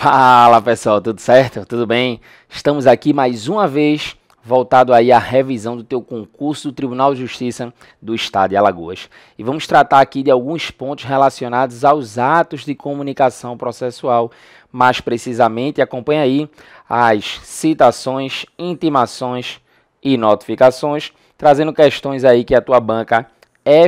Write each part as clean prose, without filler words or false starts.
Fala pessoal, tudo certo? Tudo bem? Estamos aqui mais uma vez voltado aí à revisão do teu concurso do Tribunal de Justiça do Estado de Alagoas. E vamos tratar aqui de alguns pontos relacionados aos atos de comunicação processual. Mais precisamente, acompanha aí as citações, intimações e notificações, trazendo questões aí que a tua banca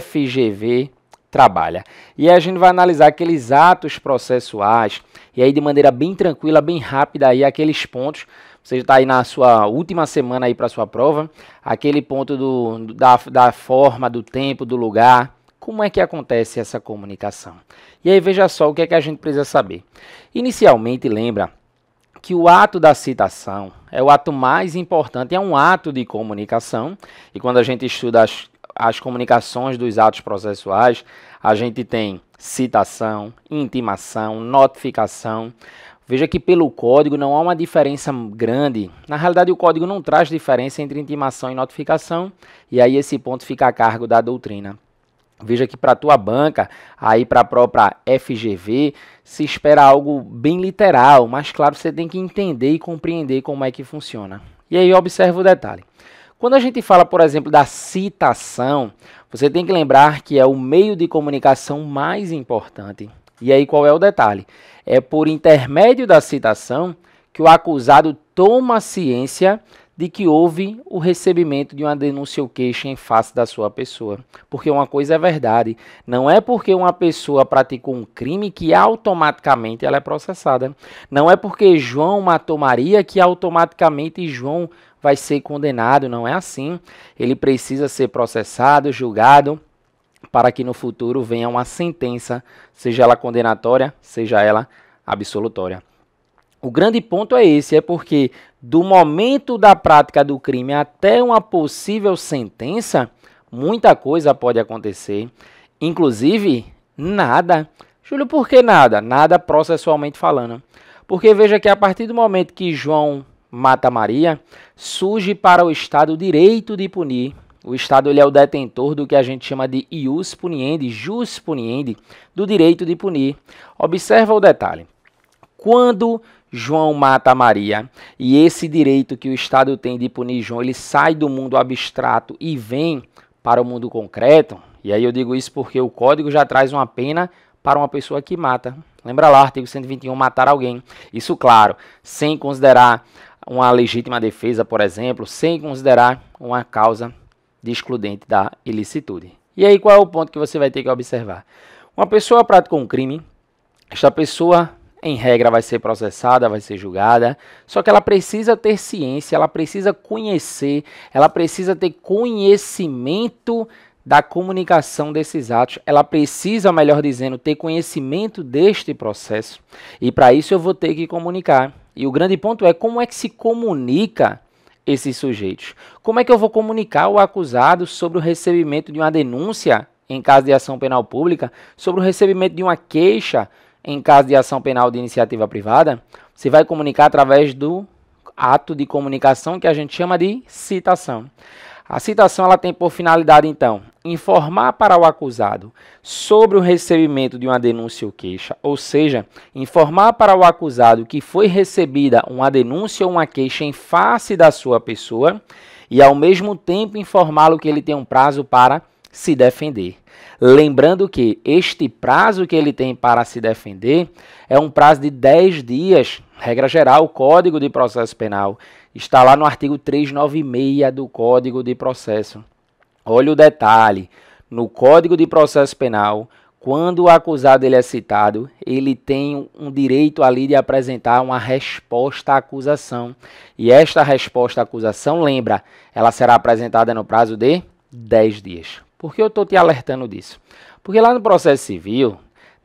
FGV trabalha. E aí a gente vai analisar aqueles atos processuais e aí de maneira bem tranquila, bem rápida aí aqueles pontos. Você está aí na sua última semana aí para sua prova, aquele ponto da forma, do tempo, do lugar, como é que acontece essa comunicação. E aí veja só o que é que a gente precisa saber. Inicialmente lembra que o ato da citação é o ato mais importante, é um ato de comunicação, e quando a gente estuda as comunicações dos atos processuais, a gente tem citação, intimação, notificação. Veja que pelo código não há uma diferença grande. Na realidade, o código não traz diferença entre intimação e notificação, e aí esse ponto fica a cargo da doutrina. Veja que para a tua banca, aí para a própria FGV, se espera algo bem literal, mas claro, você tem que entender e compreender como é que funciona. E aí observa o detalhe. Quando a gente fala, por exemplo, da citação, você tem que lembrar que é o meio de comunicação mais importante. E aí qual é o detalhe? É por intermédio da citação que o acusado toma ciência de que houve o recebimento de uma denúncia ou queixa em face da sua pessoa. Porque uma coisa é verdade, não é porque uma pessoa praticou um crime que automaticamente ela é processada. Não é porque João matou Maria que automaticamente João vai ser condenado, não é assim. Ele precisa ser processado, julgado, para que no futuro venha uma sentença, seja ela condenatória, seja ela absolutória. O grande ponto é esse, é porque do momento da prática do crime até uma possível sentença, muita coisa pode acontecer, inclusive nada. Júlio, por que nada? Nada processualmente falando. Porque veja que a partir do momento que João mata Maria, surge para o Estado o direito de punir. O Estado ele é o detentor do que a gente chama de ius puniendi, jus puniendi, do direito de punir. Observa o detalhe. Quando João mata Maria e esse direito que o Estado tem de punir João, ele sai do mundo abstrato e vem para o mundo concreto, e aí eu digo isso porque o Código já traz uma pena para uma pessoa que mata. Lembra lá, artigo 121, matar alguém. Isso, claro, sem considerar uma legítima defesa, por exemplo, sem considerar uma causa de excludente da ilicitude. E aí qual é o ponto que você vai ter que observar? Uma pessoa praticou um crime, esta pessoa, em regra, vai ser processada, vai ser julgada, só que ela precisa ter ciência, ela precisa conhecer, ela precisa ter conhecimento da comunicação desses atos, ela precisa, melhor dizendo, ter conhecimento deste processo, e para isso eu vou ter que comunicar. E o grande ponto é como é que se comunica esses sujeitos. Como é que eu vou comunicar o acusado sobre o recebimento de uma denúncia em caso de ação penal pública, sobre o recebimento de uma queixa em caso de ação penal de iniciativa privada? Você vai comunicar através do ato de comunicação que a gente chama de citação. A citação ela tem por finalidade, então, informar para o acusado sobre o recebimento de uma denúncia ou queixa, ou seja, informar para o acusado que foi recebida uma denúncia ou uma queixa em face da sua pessoa e, ao mesmo tempo, informá-lo que ele tem um prazo para se defender. Lembrando que este prazo que ele tem para se defender é um prazo de 10 dias, regra geral, o Código de Processo Penal. Está lá no artigo 396 do Código de Processo. Olha o detalhe, no Código de Processo Penal, quando o acusado ele é citado, ele tem um direito ali de apresentar uma resposta à acusação. E esta resposta à acusação, lembra, ela será apresentada no prazo de 10 dias. Por que eu estou te alertando disso? Porque lá no processo civil,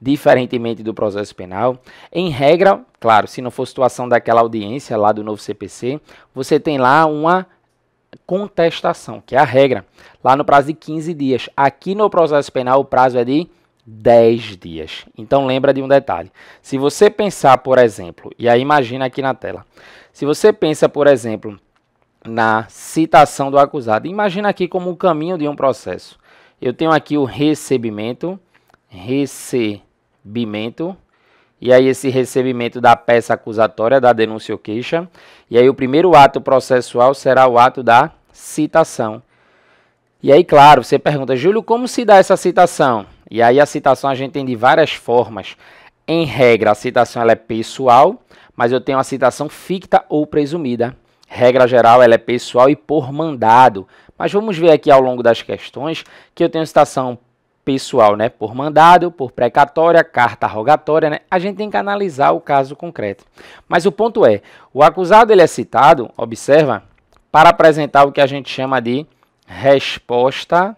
diferentemente do processo penal, em regra, claro, se não for situação daquela audiência lá do novo CPC, você tem lá uma contestação, que é a regra, lá no prazo de 15 dias. Aqui no processo penal o prazo é de 10 dias. Então lembra de um detalhe. Se você pensar, por exemplo, e aí imagina aqui na tela, se você pensa, por exemplo, na citação do acusado, imagina aqui como o caminho de um processo. Eu tenho aqui o recebimento e aí esse recebimento da peça acusatória, da denúncia ou queixa, e aí o primeiro ato processual será o ato da citação. E aí, claro, você pergunta, Júlio, como se dá essa citação? E aí a citação a gente tem de várias formas. Em regra, a citação ela é pessoal, mas eu tenho a citação ficta ou presumida. Regra geral, ela é pessoal e por mandado. Mas vamos ver aqui ao longo das questões que eu tenho citação pessoal, né, por mandado, por precatória, carta rogatória, né? A gente tem que analisar o caso concreto. Mas o ponto é, o acusado ele é citado, observa, para apresentar o que a gente chama de resposta,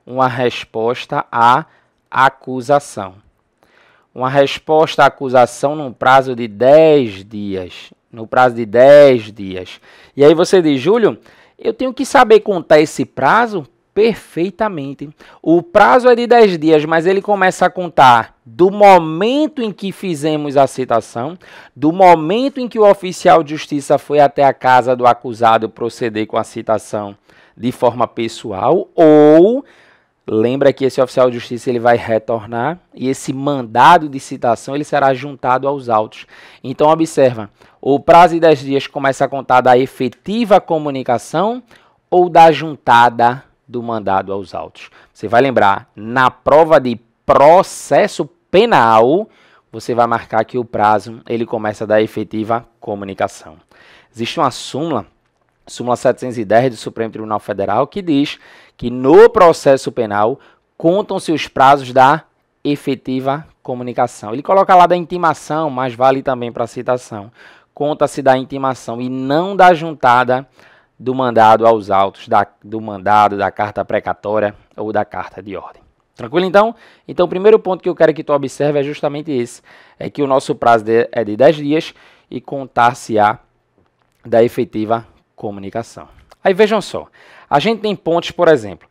uma resposta à acusação. Uma resposta à acusação num prazo de 10 dias. No prazo de 10 dias. E aí você diz, Júlio, eu tenho que saber contar esse prazo perfeitamente. O prazo é de 10 dias, mas ele começa a contar do momento em que fizemos a citação, do momento em que o oficial de justiça foi até a casa do acusado proceder com a citação de forma pessoal, ou lembra que esse oficial de justiça ele vai retornar e esse mandado de citação ele será juntado aos autos. Então observa, o prazo de 10 dias começa a contar da efetiva comunicação ou da juntada do mandado aos autos. Você vai lembrar, na prova de processo penal, você vai marcar que o prazo ele começa da efetiva comunicação. Existe uma súmula 710 do Supremo Tribunal Federal, que diz que no processo penal contam-se os prazos da efetiva comunicação. Ele coloca lá da intimação, mas vale também para a citação. Conta-se da intimação e não da juntada do mandado aos autos, do mandado, da carta precatória ou da carta de ordem. Tranquilo, então? Então, o primeiro ponto que eu quero que tu observe é justamente esse. É que o nosso prazo é de 10 dias e contar-se-á da efetiva comunicação. Aí vejam só, a gente tem pontos, por exemplo,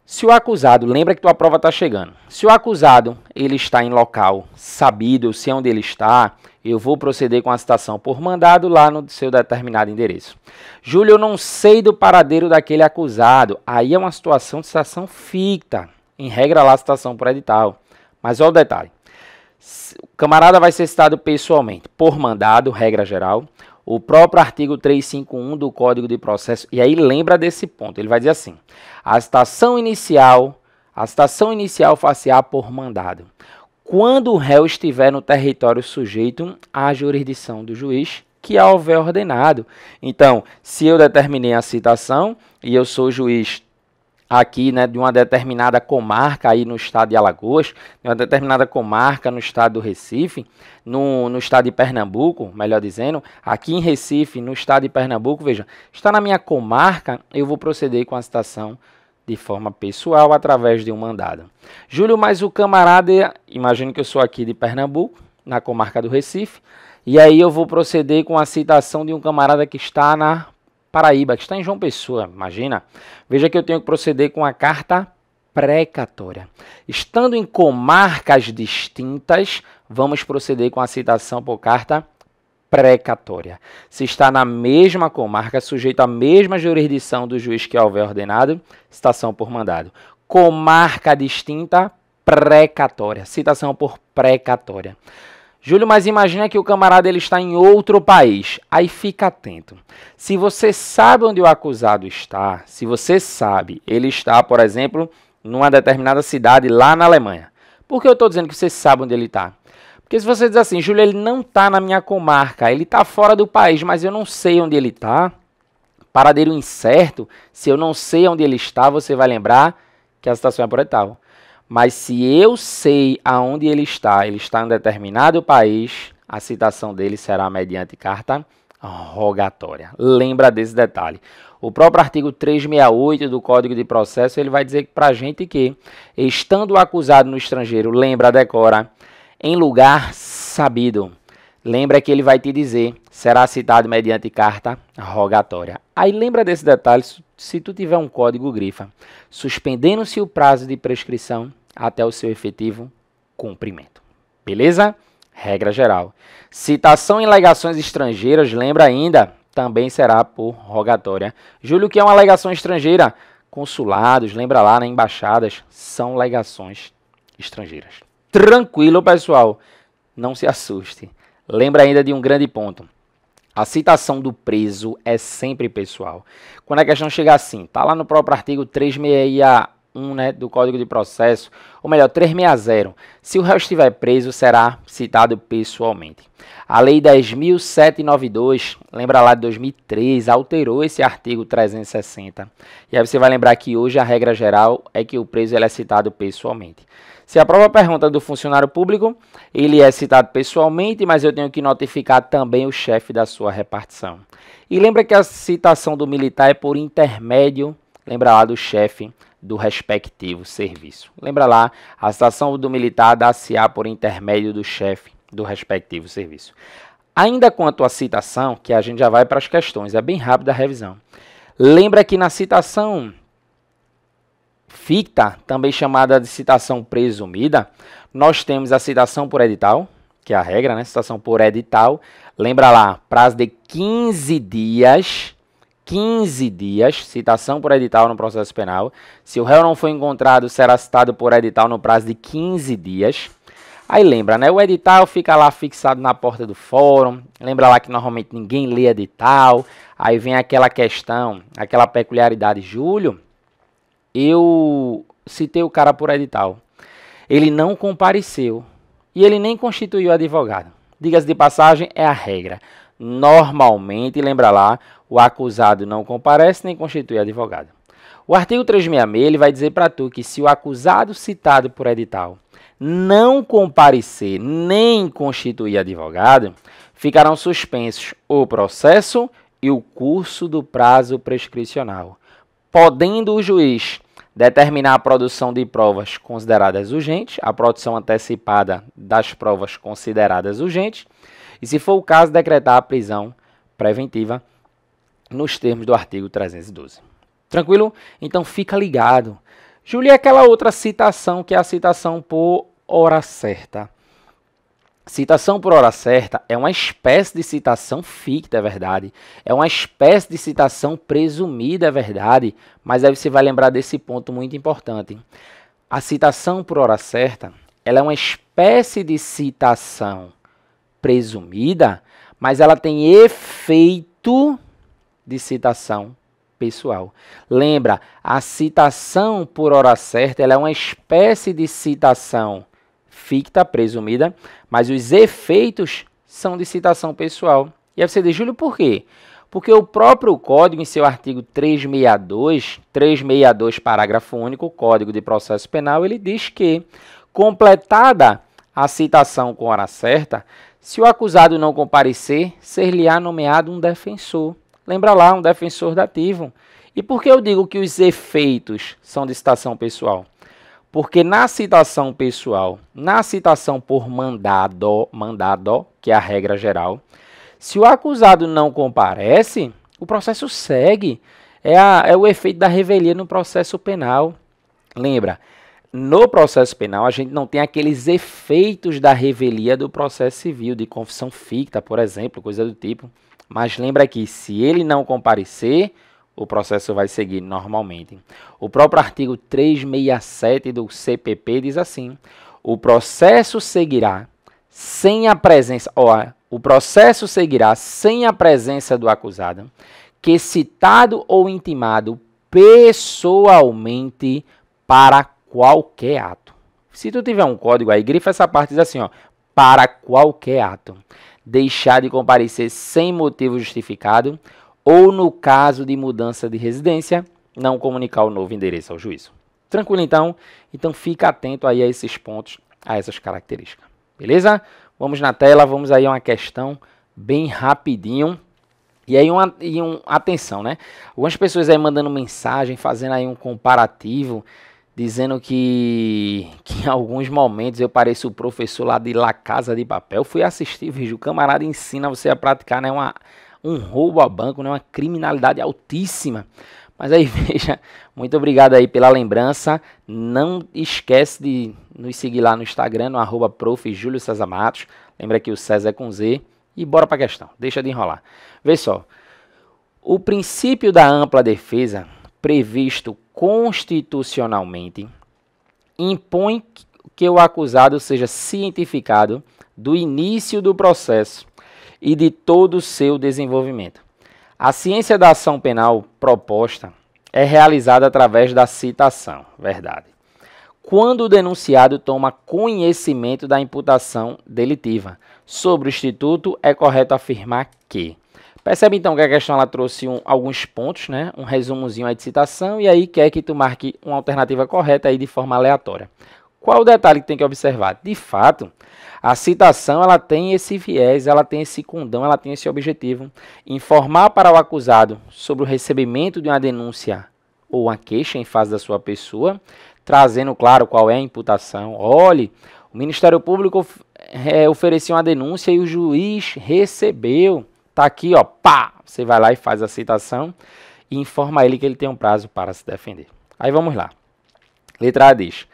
se o acusado, lembra que tua prova está chegando, se o acusado ele está em local sabido, eu sei onde ele está, eu vou proceder com a citação por mandado lá no seu determinado endereço. Júlio, eu não sei do paradeiro daquele acusado, aí é uma situação de citação ficta, em regra lá a citação por edital, mas olha o detalhe, o camarada vai ser citado pessoalmente, por mandado, regra geral, o próprio artigo 351 do Código de Processo, e aí lembra desse ponto, ele vai dizer assim, a citação inicial far-se-á por mandado, quando o réu estiver no território sujeito à jurisdição do juiz, que a houver ordenado. Então, se eu determinei a citação, e eu sou juiz aqui, né, de uma determinada comarca aí no estado de Alagoas, de uma determinada comarca no estado do Recife, no estado de Pernambuco, melhor dizendo, aqui em Recife, no estado de Pernambuco, veja, está na minha comarca, eu vou proceder com a citação de forma pessoal através de um mandado. Júlio, mas o camarada, imagino que eu sou aqui de Pernambuco, na comarca do Recife, e aí eu vou proceder com a citação de um camarada que está na Paraíba, que está em João Pessoa, imagina. Veja que eu tenho que proceder com a carta precatória. Estando em comarcas distintas, vamos proceder com a citação por carta precatória. Se está na mesma comarca, sujeito à mesma jurisdição do juiz que houver ordenado, citação por mandado. Comarca distinta, precatória. Citação por precatória. Júlio, mas imagina que o camarada ele está em outro país. Aí fica atento. Se você sabe onde o acusado está, se você sabe, ele está, por exemplo, numa determinada cidade lá na Alemanha. Por que eu estou dizendo que você sabe onde ele está? Porque se você diz assim, Júlio, ele não está na minha comarca, ele está fora do país, mas eu não sei onde ele está, paradeiro incerto, se eu não sei onde ele está, você vai lembrar que a citação é por edital. Mas se eu sei aonde ele está em um determinado país, a citação dele será mediante carta rogatória. Lembra desse detalhe. O próprio artigo 368 do Código de Processo, ele vai dizer para a gente que, estando o acusado no estrangeiro, lembra, decora, em lugar sabido. Lembra que ele vai te dizer, será citado mediante carta rogatória. Aí lembra desse detalhe, se tu tiver um código, grifa, suspendendo-se o prazo de prescrição até o seu efetivo cumprimento. Beleza? Regra geral. Citação em alegações estrangeiras, lembra ainda, também será por rogatória. Júlio, o que é uma alegação estrangeira? Consulados, lembra lá, embaixadas, são alegações estrangeiras. Tranquilo, pessoal. não se assuste. Lembra ainda de um grande ponto. A citação do preso é sempre pessoal. Quando a questão chega assim, está lá no próprio artigo 366A1, né, do Código de Processo, ou melhor, 360. Se o réu estiver preso, será citado pessoalmente. A Lei 10.792, lembra lá de 2003, alterou esse artigo 360. E aí você vai lembrar que hoje a regra geral é que o preso ele é citado pessoalmente. Se aprova a pergunta do funcionário público, ele é citado pessoalmente, mas eu tenho que notificar também o chefe da sua repartição. E lembra que a citação do militar é por intermédio, lembra lá do chefe do respectivo serviço. Lembra lá, a citação do militar dá-se-á por intermédio do chefe do respectivo serviço. Ainda quanto à citação, que a gente já vai para as questões, é bem rápida a revisão. Lembra que na citação ficta, também chamada de citação presumida, nós temos a citação por edital, que é a regra, né? Citação por edital. Lembra lá, prazo de 15 dias, citação por edital no processo penal. Se o réu não for encontrado, será citado por edital no prazo de 15 dias. Aí lembra, né? O edital fica lá fixado na porta do fórum. Lembra lá que normalmente ninguém lê edital. Aí vem aquela questão, aquela peculiaridade. Júlio, eu citei o cara por edital. Ele não compareceu e ele nem constituiu advogado. Diga-se de passagem, é a regra. Normalmente, lembra lá, o acusado não comparece nem constitui advogado. O artigo 366 ele vai dizer para tu que se o acusado citado por edital não comparecer nem constituir advogado, ficarão suspensos o processo e o curso do prazo prescricional, podendo o juiz determinar a produção de provas consideradas urgentes, a produção antecipada das provas consideradas urgentes, e, se for o caso, decretar a prisão preventiva nos termos do artigo 312. Tranquilo? Então fica ligado. Júlio, aquela outra citação, que é a citação por hora certa. Citação por hora certa é uma espécie de citação ficta, é verdade. É uma espécie de citação presumida, é verdade. Mas aí você vai lembrar desse ponto muito importante. A citação por hora certa, ela é uma espécie de citação presumida, mas ela tem efeito de citação pessoal. Lembra, a citação por hora certa, ela é uma espécie de citação ficta, presumida, mas os efeitos são de citação pessoal. E aí você diz, Júlio, por quê? Porque o próprio Código, em seu artigo 362, parágrafo único, Código de Processo Penal, ele diz que, completada a citação com hora certa, se o acusado não comparecer, ser-lhe-á nomeado um defensor. Lembra lá, um defensor dativo. E por que eu digo que os efeitos são de citação pessoal? Porque na citação pessoal, na citação por mandado, que é a regra geral, se o acusado não comparece, o processo segue. É o efeito da revelia no processo penal. Lembra, no processo penal a gente não tem aqueles efeitos da revelia do processo civil, de confissão ficta, por exemplo, coisa do tipo. Mas lembra que se ele não comparecer, o processo vai seguir normalmente. O próprio artigo 367 do CPP diz assim: o processo seguirá sem a presença, do acusado, que citado ou intimado pessoalmente para qualquer ato. Se tu tiver um código aí, grifa essa parte, diz assim, ó, para qualquer ato. Deixar de comparecer sem motivo justificado, ou no caso de mudança de residência, não comunicar o novo endereço ao juízo. Tranquilo, então? Então fica atento aí a esses pontos, a essas características. Beleza? Vamos na tela, vamos aí a uma questão bem rapidinho. E aí, atenção, né? Algumas pessoas aí mandando mensagem, fazendo aí um comparativo, dizendo que em alguns momentos eu pareço o professor lá de La Casa de Papel. Fui assistir, vejo, o camarada ensina você a praticar, né, um roubo a banco, né, uma criminalidade altíssima. Mas aí, veja, muito obrigado aí pela lembrança. Não esquece de nos seguir lá no Instagram, no @prof. Júlio César Matos. Lembra que o César é com Z. E bora para a questão, deixa de enrolar. Vê só, o princípio da ampla defesa, previsto constitucionalmente, impõe que o acusado seja cientificado do início do processo e de todo o seu desenvolvimento. A ciência da ação penal proposta é realizada através da citação, verdade. Quando o denunciado toma conhecimento da imputação delitiva. Sobre o Instituto, é correto afirmar que... Percebe então que a questão ela trouxe alguns pontos, né? Um resumozinho aí de citação, e aí quer que tu marque uma alternativa correta aí de forma aleatória. Qual o detalhe que tem que observar? De fato, a citação ela tem esse viés, ela tem esse condão, ela tem esse objetivo. Informar para o acusado sobre o recebimento de uma denúncia ou uma queixa em face da sua pessoa, trazendo claro qual é a imputação. Olhe, o Ministério Público ofereceu uma denúncia e o juiz recebeu. Tá aqui, ó, pá! Você vai lá e faz a citação e informa ele que ele tem um prazo para se defender. Aí vamos lá. Letra A diz: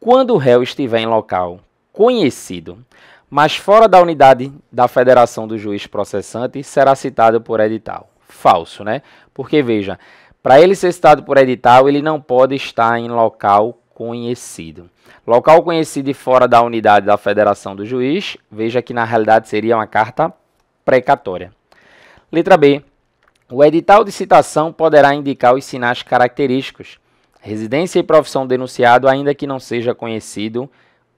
quando o réu estiver em local conhecido, mas fora da unidade da federação do juiz processante, será citado por edital. Falso, né? Porque, veja, para ele ser citado por edital, ele não pode estar em local conhecido. Local conhecido e fora da unidade da federação do juiz, veja que na realidade seria uma carta precatória. Letra B. O edital de citação poderá indicar os sinais característicos, residência e profissão do denunciado, ainda que não seja conhecido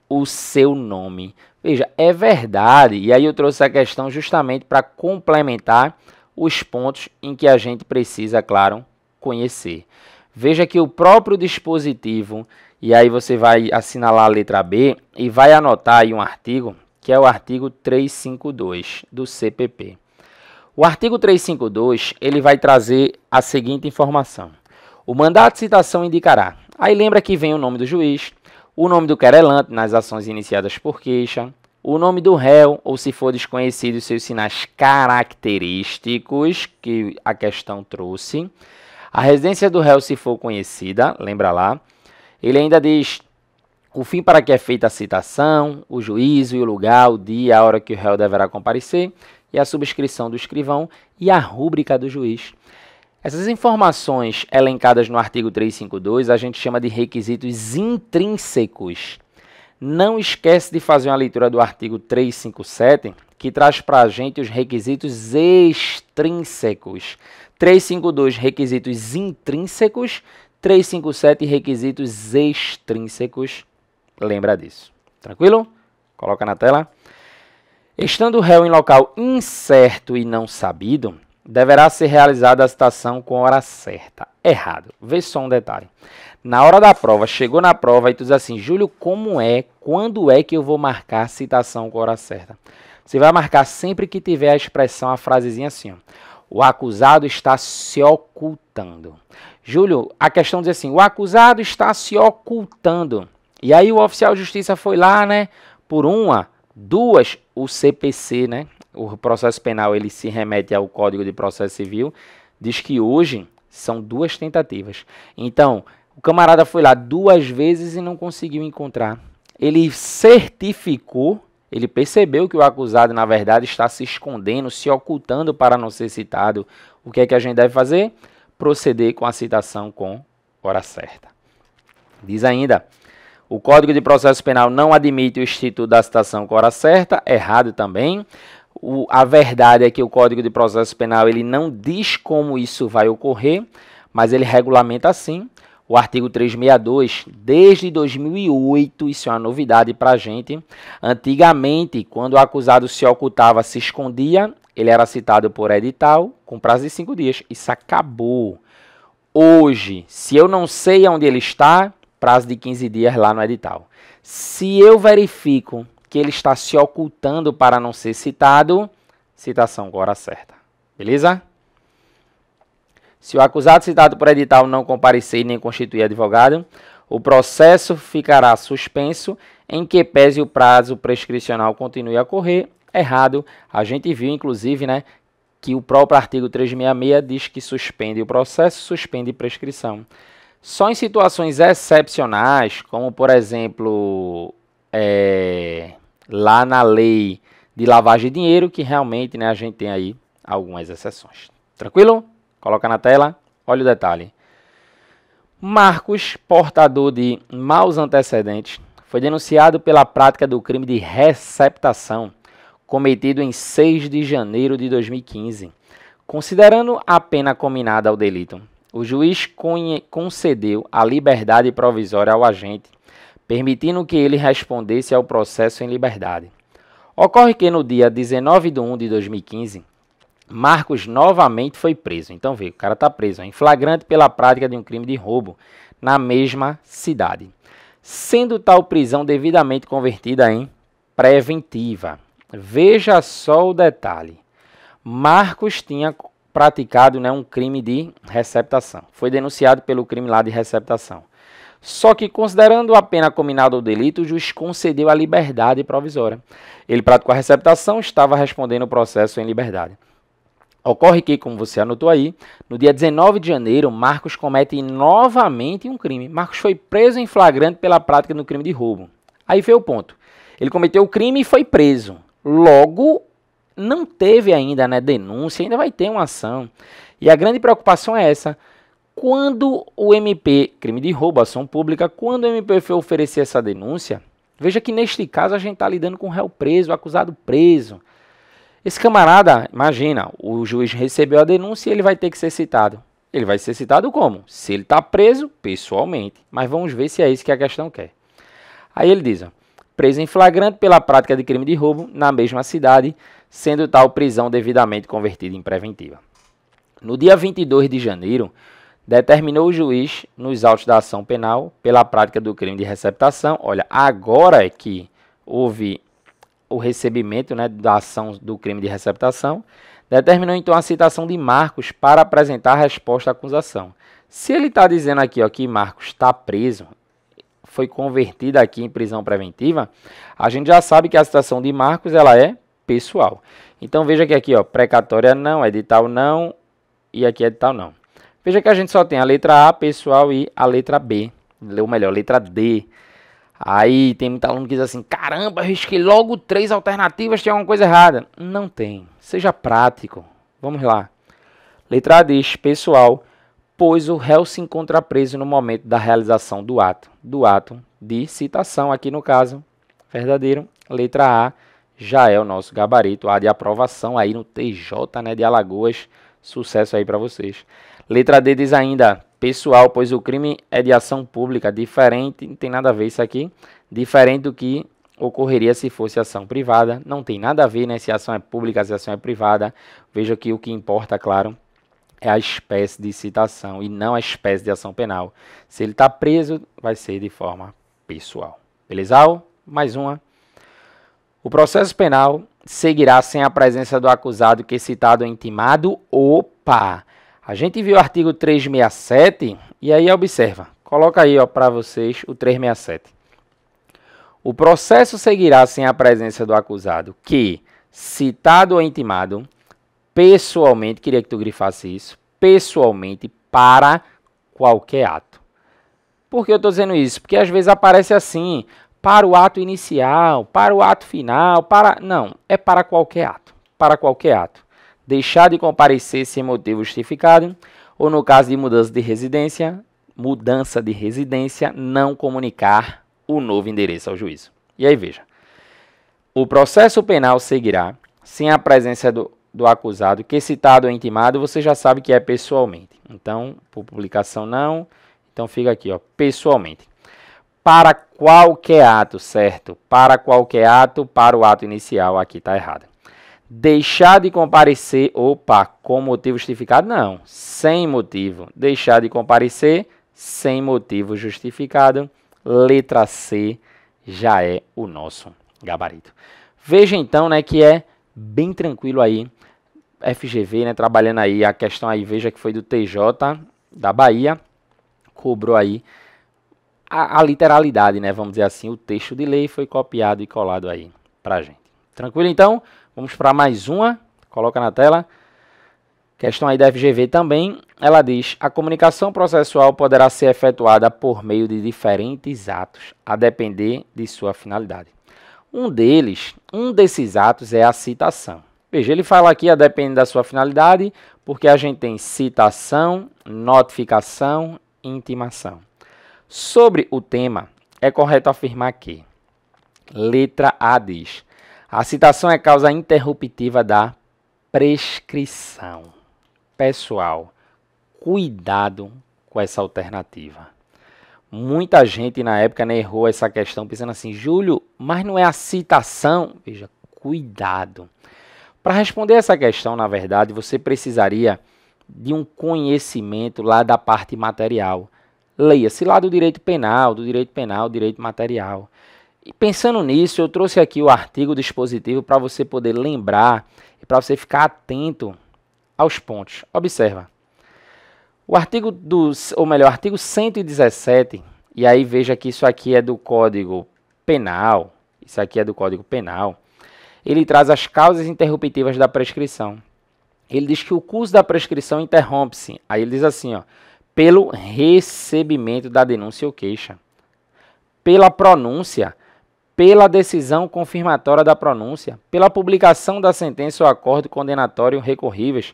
o seu nome. Veja, é verdade, e aí eu trouxe a questão justamente para complementar os pontos em que a gente precisa, claro, conhecer. Veja que o próprio dispositivo, e aí você vai assinalar a letra B e vai anotar aí um artigo, que é o artigo 352 do CPP. O artigo 352, ele vai trazer a seguinte informação. O mandato de citação indicará. Aí lembra que vem o nome do juiz, o nome do querelante nas ações iniciadas por queixa, o nome do réu, ou se for desconhecido, seus sinais característicos que a questão trouxe. A residência do réu, se for conhecida, lembra lá. Ele ainda diz o fim para que é feita a citação, o juízo e o lugar, o dia, a hora que o réu deverá comparecer, e a subscrição do escrivão e a rúbrica do juiz. Essas informações elencadas no artigo 352 a gente chama de requisitos intrínsecos. Não esquece de fazer uma leitura do artigo 357, que traz para a gente os requisitos extrínsecos. 352, requisitos intrínsecos, 357, requisitos extrínsecos. Lembra disso. Tranquilo? Coloca na tela. Estando o réu em local incerto e não sabido, deverá ser realizada a citação com hora certa. Errado. Vê só um detalhe. Na hora da prova, chegou na prova e tu diz assim, Júlio, quando é que eu vou marcar a citação com hora certa? Você vai marcar sempre que tiver a expressão, a frasezinha assim, ó. O acusado está se ocultando. Júlio, a questão diz assim, o acusado está se ocultando. E aí o oficial de justiça foi lá, né, por uma, duas, o CPC, né, o processo penal, ele se remete ao Código de Processo Civil, diz que hoje são 2 tentativas. Então, o camarada foi lá 2 vezes e não conseguiu encontrar. Ele certificou, ele percebeu que o acusado, na verdade, está se escondendo, se ocultando para não ser citado. O que é que a gente deve fazer? Proceder com a citação com hora certa. Diz ainda, o Código de Processo Penal não admite o instituto da citação com hora certa, errado também. A verdade é que o Código de Processo Penal ele não diz como isso vai ocorrer, mas ele regulamenta assim. O artigo 362, desde 2008, isso é uma novidade para a gente. Antigamente, quando o acusado se ocultava, se escondia, ele era citado por edital com prazo de 5 dias. Isso acabou. Hoje, se eu não sei onde ele está, prazo de 15 dias lá no edital. Se eu verifico que ele está se ocultando para não ser citado, citação com hora certa. Beleza? Se o acusado citado por edital não comparecer e nem constituir advogado, o processo ficará suspenso, em que pese o prazo prescricional continue a correr. Errado. A gente viu, inclusive, né, que o próprio artigo 366 diz que suspende o processo, suspende prescrição. Só em situações excepcionais, como, por exemplo, lá na lei de lavagem de dinheiro, que realmente, né, a gente tem aí algumas exceções. Tranquilo? Coloca na tela, olha o detalhe. Marcos, portador de maus antecedentes, foi denunciado pela prática do crime de receptação, cometido em 6 de janeiro de 2015. Considerando a pena cominada ao delito, o juiz concedeu a liberdade provisória ao agente, permitindo que ele respondesse ao processo em liberdade. Ocorre que no dia 19 de 1 de 2015, Marcos novamente foi preso. Então, vê, o cara está preso em flagrante pela prática de um crime de roubo na mesma cidade, sendo tal prisão devidamente convertida em preventiva. Veja só o detalhe. Marcos tinha praticado, né, um crime de receptação. Foi denunciado pelo crime lá de receptação. Só que, considerando a pena cominada ao delito, o juiz concedeu a liberdade provisória. Ele praticou a receptação, estava respondendo o processo em liberdade. Ocorre que, como você anotou aí, no dia 19 de janeiro, Marcos comete novamente um crime. Marcos foi preso em flagrante pela prática do crime de roubo. Aí veio o ponto. Ele cometeu o crime e foi preso. Logo, não teve ainda, né, denúncia, ainda vai ter uma ação. E a grande preocupação é essa. Quando o MP, crime de roubo, ação pública, quando o MP foi oferecer essa denúncia, veja que neste caso a gente está lidando com o réu preso, o acusado preso. Esse camarada, imagina, o juiz recebeu a denúncia e ele vai ter que ser citado. Ele vai ser citado como? Se ele está preso, pessoalmente. Mas vamos ver se é isso que a questão quer. Aí ele diz, ó, preso em flagrante pela prática de crime de roubo na mesma cidade, sendo tal prisão devidamente convertida em preventiva. No dia 22 de janeiro, determinou o juiz, nos autos da ação penal, pela prática do crime de receptação. Olha, agora é que houve o recebimento, né, da ação do crime de receptação, determinou então a citação de Marcos para apresentar a resposta à acusação. Se ele está dizendo aqui, ó, que Marcos está preso, foi convertido aqui em prisão preventiva, a gente já sabe que a citação de Marcos ela é pessoal. Então veja que aqui, ó, precatória não, edital não e aqui edital não. Veja que a gente só tem a letra A, pessoal, e a letra B. Ou melhor, letra D. Aí tem muito aluno que diz assim, caramba, eu risquei logo 3 alternativas, tem alguma coisa errada. Não tem. Seja prático. Vamos lá. Letra A diz, pessoal, pois o réu se encontra preso no momento da realização do ato de citação, aqui no caso, verdadeiro. Letra A já é o nosso gabarito, A de aprovação aí no TJ, né, de Alagoas. Sucesso aí para vocês. Letra D diz ainda, pessoal, pois o crime é de ação pública, diferente, não tem nada a ver isso aqui, diferente do que ocorreria se fosse ação privada, não tem nada a ver, né, se a ação é pública, se a ação é privada. Veja que o que importa, claro, é a espécie de citação e não a espécie de ação penal. Se ele está preso, vai ser de forma pessoal. Beleza? Mais uma. O processo penal seguirá sem a presença do acusado que citado ou intimado. Opa! A gente viu o artigo 367 e aí observa. Coloca aí para vocês o 367. O processo seguirá sem a presença do acusado que, citado ou intimado, pessoalmente, queria que tu grifasse isso, pessoalmente para qualquer ato. Por que eu estou dizendo isso? Porque às vezes aparece assim, para o ato inicial, para o ato final, para... Não, é para qualquer ato. Para qualquer ato. Deixar de comparecer sem motivo justificado, ou no caso de mudança de residência, não comunicar o novo endereço ao juízo. E aí veja, o processo penal seguirá sem a presença do acusado, que citado ou intimado, você já sabe que é pessoalmente. Então, por publicação não, então fica aqui, ó, pessoalmente. Para qualquer ato, certo? Para qualquer ato, para o ato inicial, aqui está errado. Deixar de comparecer, opa, com motivo justificado? Não, sem motivo. Deixar de comparecer, sem motivo justificado. Letra C já é o nosso gabarito. Veja então, né, que é bem tranquilo aí. FGV, né, trabalhando aí a questão aí, veja que foi do TJ da Bahia, cobrou aí a literalidade, né, vamos dizer assim, o texto de lei foi copiado e colado aí pra gente. Tranquilo então? Vamos para mais uma, coloca na tela. Questão aí da FGV também, ela diz, a comunicação processual poderá ser efetuada por meio de diferentes atos, a depender de sua finalidade. Um desses atos é a citação. Veja, ele fala aqui a depender da sua finalidade, porque a gente tem citação, notificação e intimação. Sobre o tema, é correto afirmar que, letra A diz, a citação é causa interruptiva da prescrição. Pessoal, cuidado com essa alternativa. Muita gente na época errou essa questão pensando assim, Júlio, mas não é a citação? Veja, cuidado. Para responder essa questão, na verdade, você precisaria de um conhecimento lá da parte material. Leia-se lá do direito penal, direito material. E pensando nisso, eu trouxe aqui o artigo dispositivo para você poder lembrar e para você ficar atento aos pontos. Observa. O artigo artigo 117, e aí veja que isso aqui é do Código Penal, ele traz as causas interruptivas da prescrição. Ele diz que o curso da prescrição interrompe-se, aí ele diz assim, ó, pelo recebimento da denúncia ou queixa, pela pronúncia, pela decisão confirmatória da pronúncia, pela publicação da sentença ou acordo condenatório recorríveis,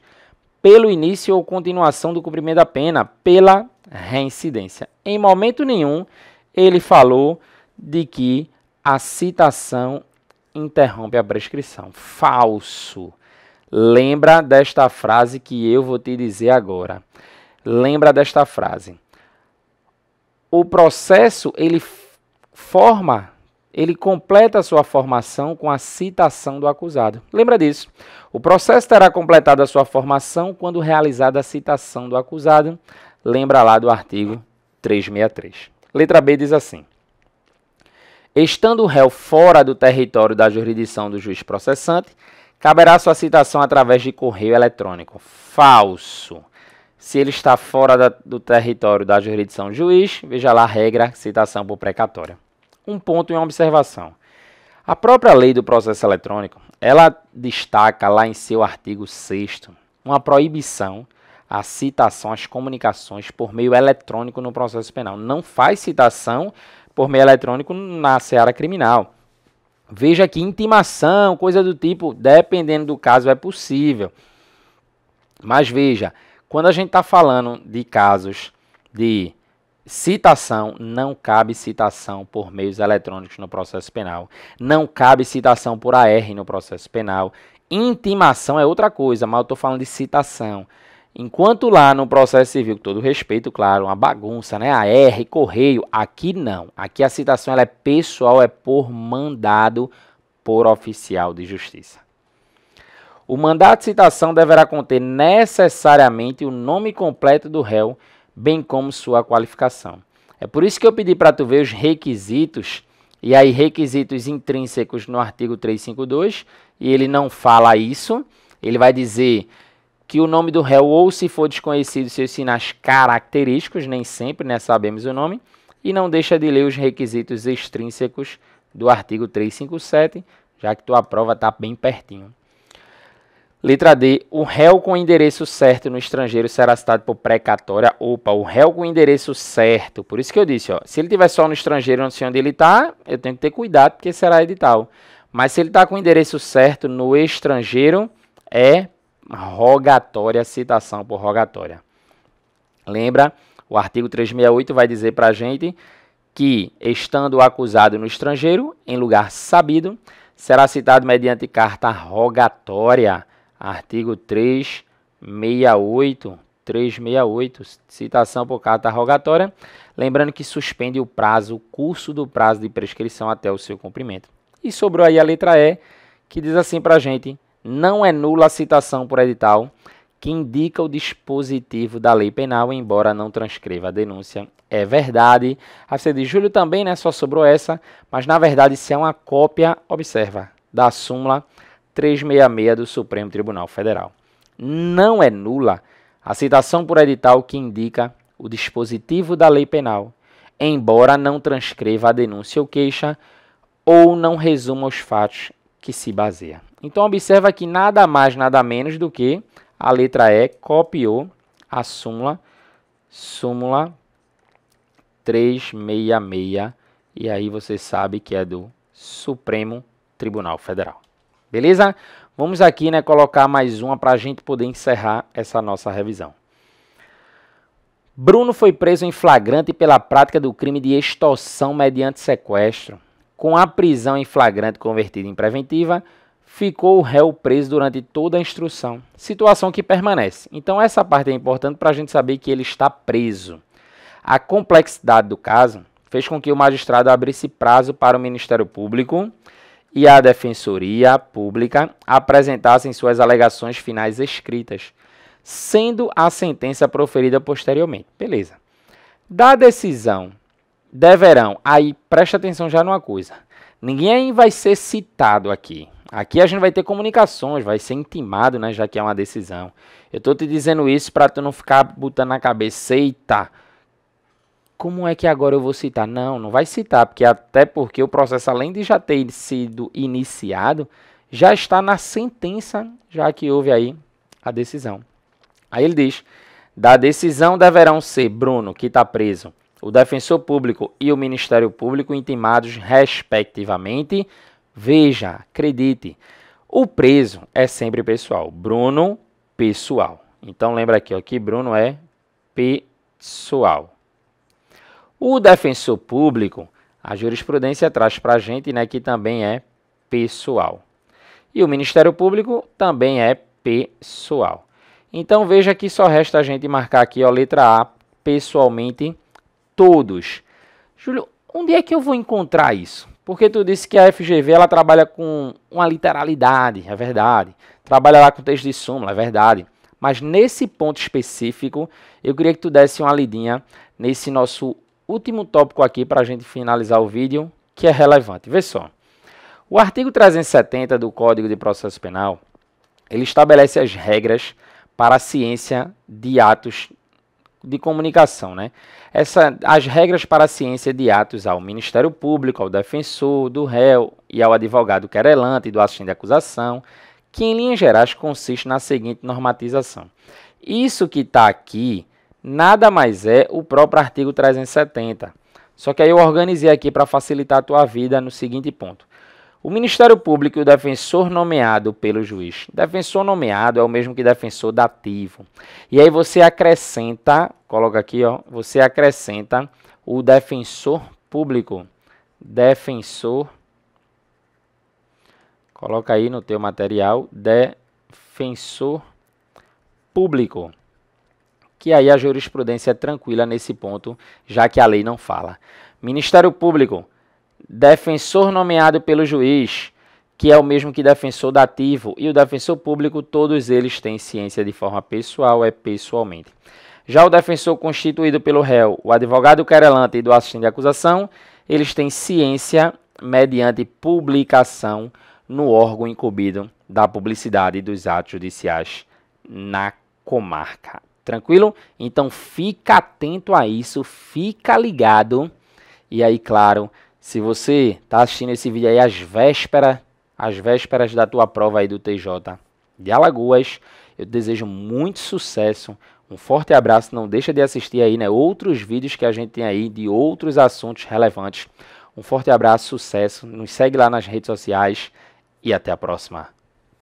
pelo início ou continuação do cumprimento da pena, pela reincidência. Em momento nenhum, ele falou de que a citação interrompe a prescrição. Falso. Lembra desta frase que eu vou te dizer agora. Lembra desta frase. O processo, ele completa a sua formação com a citação do acusado. Lembra disso. O processo terá completado a sua formação quando realizada a citação do acusado. Lembra lá do artigo 363. Letra B diz assim. Estando o réu fora do território da jurisdição do juiz processante, caberá sua citação através de correio eletrônico. Falso. Se ele está fora do território da jurisdição do juiz, veja lá a regra, citação por precatória. Um ponto e uma observação. A própria lei do processo eletrônico, ela destaca lá em seu artigo 6º uma proibição à citação, às comunicações por meio eletrônico no processo penal. Não faz citação por meio eletrônico na seara criminal. Veja que intimação, coisa do tipo, dependendo do caso, é possível. Mas veja, quando a gente está falando de casos de citação, não cabe citação por meios eletrônicos no processo penal. Não cabe citação por AR no processo penal. Intimação é outra coisa, mas eu estou falando de citação. Enquanto lá no processo civil, com todo respeito, claro, uma bagunça, né? AR, correio, aqui não. Aqui a citação ela é pessoal, é por mandado por oficial de justiça. O mandado de citação deverá conter necessariamente o nome completo do réu, bem como sua qualificação. É por isso que eu pedi para tu ver os requisitos, e aí requisitos intrínsecos no artigo 352, e ele não fala isso, ele vai dizer que o nome do réu, ou se for desconhecido, seus sinais característicos, nem sempre, né, sabemos o nome, e não deixa de ler os requisitos extrínsecos do artigo 357, já que tua prova está bem pertinho. Letra D, o réu com endereço certo no estrangeiro será citado por precatória. Opa, o réu com endereço certo. Por isso que eu disse, ó, se ele estiver só no estrangeiro, não sei onde ele está, eu tenho que ter cuidado, porque será edital. Mas se ele está com o endereço certo no estrangeiro, é rogatória, citação por rogatória. Lembra, o artigo 368 vai dizer para a gente que, estando o acusado no estrangeiro, em lugar sabido, será citado mediante carta rogatória. Artigo 368, citação por carta rogatória, lembrando que suspende o prazo, o curso do prazo de prescrição até o seu cumprimento. E sobrou aí a letra E, que diz assim para a gente, não é nula a citação por edital que indica o dispositivo da lei penal, embora não transcreva a denúncia. É verdade. Aí você diz, Júlio, também, né, só sobrou essa, mas na verdade isso é uma cópia, observa, da súmula 366 do Supremo Tribunal Federal. Não é nula a citação por edital que indica o dispositivo da lei penal, embora não transcreva a denúncia ou queixa ou não resuma os fatos que se baseia. Então, observa que nada mais, nada menos do que a letra E copiou a súmula 366, e aí você sabe que é do Supremo Tribunal Federal. Beleza? Vamos aqui, né, colocar mais uma para a gente poder encerrar essa nossa revisão. Bruno foi preso em flagrante pela prática do crime de extorsão mediante sequestro. Com a prisão em flagrante convertida em preventiva, ficou o réu preso durante toda a instrução, situação que permanece. Então essa parte é importante para a gente saber que ele está preso. A complexidade do caso fez com que o magistrado abrisse prazo para o Ministério Público e a Defensoria Pública apresentassem suas alegações finais escritas, sendo a sentença proferida posteriormente. Beleza. Da decisão deverão, aí presta atenção já numa coisa, ninguém vai ser citado aqui. Aqui a gente vai ter comunicações, vai ser intimado, né, já que é uma decisão. Eu estou te dizendo isso para tu não ficar botando na cabeça, eita, como é que agora eu vou citar? Não, não vai citar, até porque o processo, além de já ter sido iniciado, já está na sentença, já que houve aí a decisão. Aí ele diz, da decisão deverão ser Bruno, que está preso, o defensor público e o Ministério Público intimados respectivamente. Veja, acredite, o preso é sempre pessoal. Bruno, pessoal. Então lembra aqui, ó, que Bruno é pessoal. O defensor público, a jurisprudência traz para a gente, né, que também é pessoal. E o Ministério Público também é pessoal. Então veja que só resta a gente marcar aqui, ó, letra A, pessoalmente todos. Júlio, onde é que eu vou encontrar isso? Porque tu disse que a FGV ela trabalha com uma literalidade, é verdade. Trabalha lá com texto de súmula, é verdade. Mas nesse ponto específico, eu queria que tu desse uma lidinha nesse nosso último tópico aqui para a gente finalizar o vídeo, que é relevante. Vê só. O artigo 370 do Código de Processo Penal, ele estabelece as regras para a ciência de atos de comunicação, né? As regras para a ciência de atos ao Ministério Público, ao defensor, do réu e ao advogado querelante e do assistente de acusação, que em linhas gerais consiste na seguinte normatização. Isso que está aqui nada mais é o próprio artigo 370. Só que aí eu organizei aqui para facilitar a tua vida no seguinte ponto. O Ministério Público e o defensor nomeado pelo juiz. Defensor nomeado é o mesmo que defensor dativo. E aí você acrescenta, coloca aqui, ó, você acrescenta o defensor público. Defensor, coloca aí no teu material, defensor público. Que aí a jurisprudência é tranquila nesse ponto, já que a lei não fala. Ministério Público, defensor nomeado pelo juiz, que é o mesmo que defensor dativo, e o defensor público, todos eles têm ciência de forma pessoal, é pessoalmente. Já o defensor constituído pelo réu, o advogado querelante e do assistente de acusação, eles têm ciência mediante publicação no órgão incumbido da publicidade dos atos judiciais na comarca. Tranquilo? Então fica atento a isso, fica ligado. E aí, claro, se você está assistindo esse vídeo aí às vésperas da tua prova aí do TJ de Alagoas, eu te desejo muito sucesso, um forte abraço, não deixa de assistir aí, né, outros vídeos que a gente tem aí de outros assuntos relevantes. Um forte abraço, sucesso, nos segue lá nas redes sociais e até a próxima.